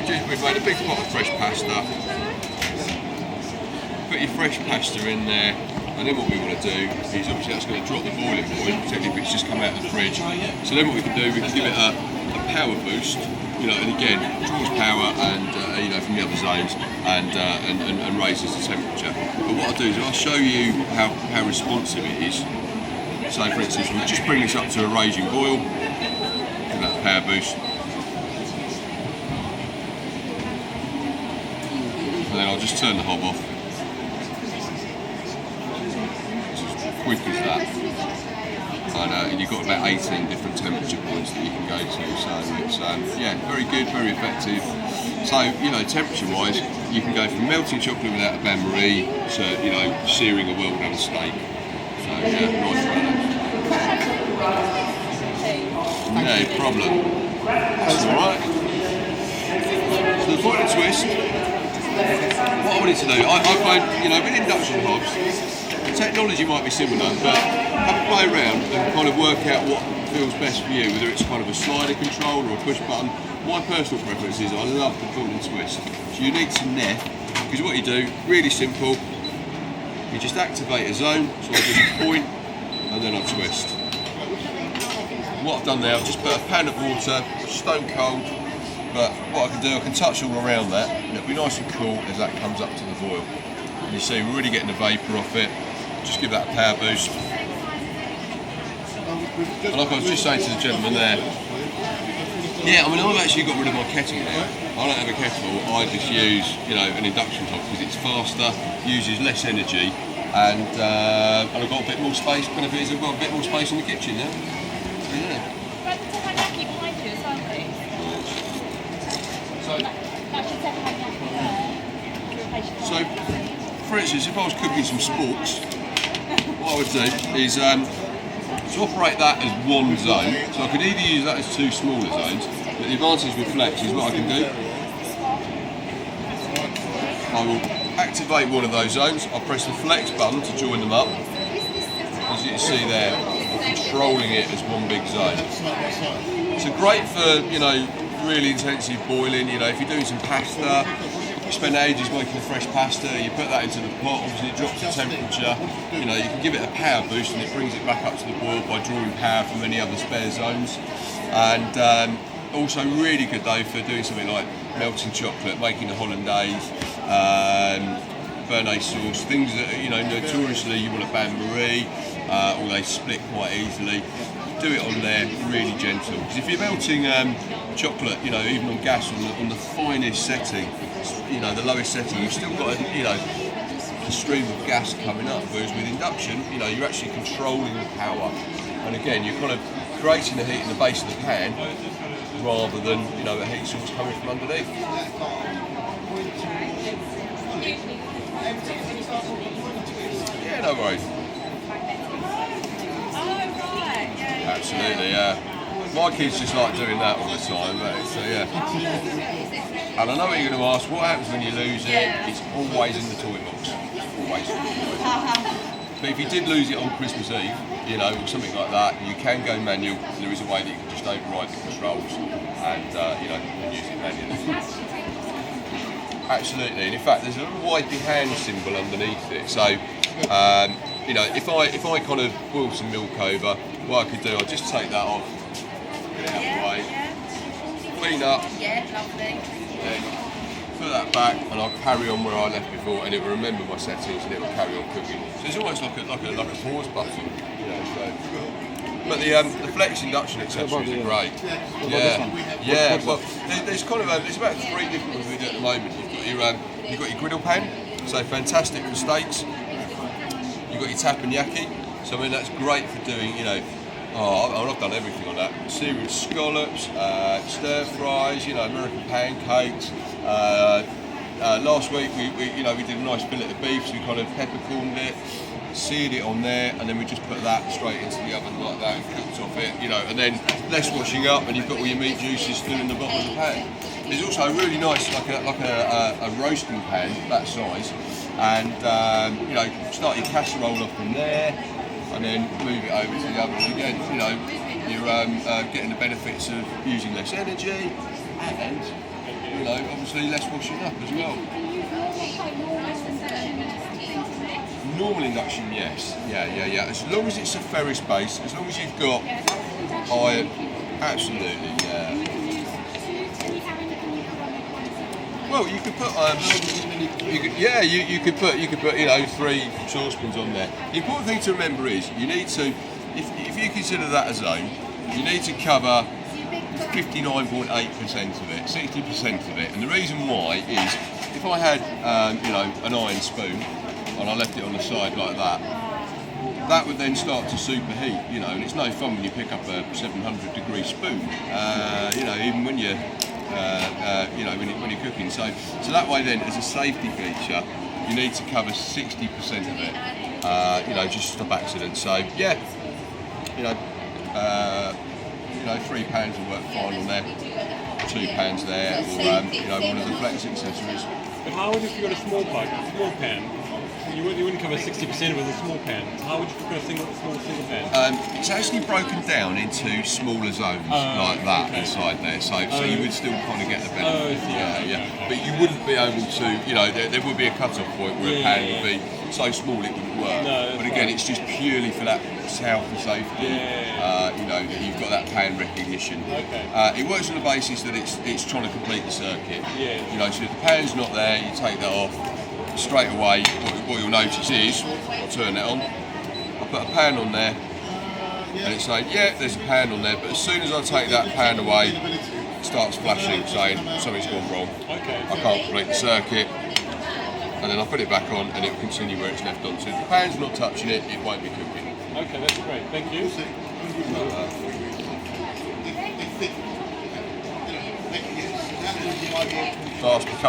we've made a big pot of fresh pasta. Put your fresh pasta in there, and then what we want to do is obviously that's going to drop the boiling point, particularly if it's just come out of the fridge. So then what we can do, we can give it a power boost, and again draws power and from the other zones and raises the temperature. But what I'll do is I'll show you how responsive it is. So for instance, we'll just bring this up to a raging boil, give that a power boost. And then I'll just turn the hob off. It's as quick as that. And you've got about 18 different temperature points that you can go to. So it's very good, very effective. So temperature-wise, you can go from melting chocolate without a bain-marie to searing a well-done steak. So nice balance. No problem. That's all right. So the point of twist. What I wanted to do, I find, with induction hobs, the technology might be similar, but have a play around and kind of work out what feels best for you, whether it's kind of a slider control or a push button. My personal preference is I love the pull and twist. So you need some Neff, because what you do, really simple, you just activate a zone, so I just point and then I twist. What I've done there, I've just put a pan of water, stone cold, but what I can do, I can touch all around that, and it'll be nice and cool as that comes up to the boil. And you see, we're really getting the vapour off it. Just give that a power boost. And like I was just saying to the gentleman there, I've actually got rid of my kettle now. I don't have a kettle, I just use, an induction hob because it's faster, uses less energy, and I've got a bit more space. Benefit is I've got a bit more space in the kitchen now. So, for instance, if I was cooking some sporks, what I would do is to operate that as one zone. So I could either use that as two smaller zones, but the advantage with flex is what I can do. I will activate one of those zones, I'll press the flex button to join them up. As you can see there, I'm controlling it as one big zone. So great for, really intensive boiling, if you're doing some pasta, you spend ages making the fresh pasta, you put that into the pot, obviously it drops the temperature, you can give it a power boost and it brings it back up to the boil by drawing power from any other spare zones. And also really good though for doing something like melting chocolate, making a hollandaise, béarnaise sauce, things that notoriously you want a bain-marie, or they split quite easily. Do it on there really gentle, because if you're melting chocolate, even on gas on the finest setting, the lowest setting, you've still got a stream of gas coming up. Whereas with induction, you're actually controlling the power, and again, you're kind of creating the heat in the base of the pan rather than a heat source coming from underneath. Yeah, no worries. Absolutely, yeah. My kids just like doing that all the time, so yeah. And I know what you're going to ask, what happens when you lose it? It's always in the toy box. Always. But if you did lose it on Christmas Eve, or something like that, you can go manual. There is a way that you can just override the controls and use it manually. Absolutely, and in fact there's a little wipey hand symbol underneath it. So if I kind of boil some milk over, what I could do, I'll just take that off, get it out of the way, clean up, then put that back, and I'll carry on where I left before, and it will remember my settings and it will carry on cooking. So it's almost like a pause button. But the flex induction accessories are great. Yeah. Well, there's kind of there's about 3 different ones we do at the moment. You've got your griddle pan, so fantastic for steaks. You've got your teppanyaki, so that's great for doing I've done everything on that. Seared scallops, stir fries, American pancakes. Last week we did a nice fillet of beef, so we kind of peppercorned it, seared it on there, and then we just put that straight into the oven like that and cooked off it, and then less washing up, and you've got all your meat juices still in the bottom of the pan. There's also a really nice, like a roasting pan that size, and start your casserole off in there, and then move it over to the oven. Again, you're getting the benefits of using less energy and you know, obviously less washing up as well. Normal induction, yes. Yeah. As long as it's a Ferris base, as long as you've got iron, absolutely, yeah. Well, you could put, you could put, you know, 3 saucepans on there. The important thing to remember is you need to, if you consider that a zone, you need to cover 59.8% of it, 60% of it, and the reason why is if I had, you know, an iron spoon and I left it on the side like that, that would then start to superheat, you know, and it's no fun when you pick up a 700-degree spoon, you know, even when you're, you know, when you're cooking. So that way then, as a safety feature, you need to cover 60% of it, you know, just to stop accidents. So yeah, you know, £3 will work fine on there, £2 there, or you know, one of the flex accessories. But how would you, if you got a small pan? You wouldn't cover 60% with a small pan. How would you cook a small pan? It's actually broken down into smaller zones like that inside there, so you would still kind of get the benefit. Yeah. But you wouldn't be able to, you know, there would be a cut-off point where a pan would be so small it wouldn't work. But again, it's just purely for that health and safety. You know, that you've got that pan recognition. It works on the basis that it's trying to complete the circuit. You know, so if the pan's not there, you take that off. Straight away, what you'll notice is, I'll turn that on, I put a pan on there, and it's saying, yeah, there's a pan on there, but as soon as I take that pan away, it starts flashing, saying something's gone wrong. I can't complete the circuit, and then I put it back on, and it will continue where it's left on. So if the pan's not touching it, it won't be cooking. Okay, that's great, thank you. Fast becoming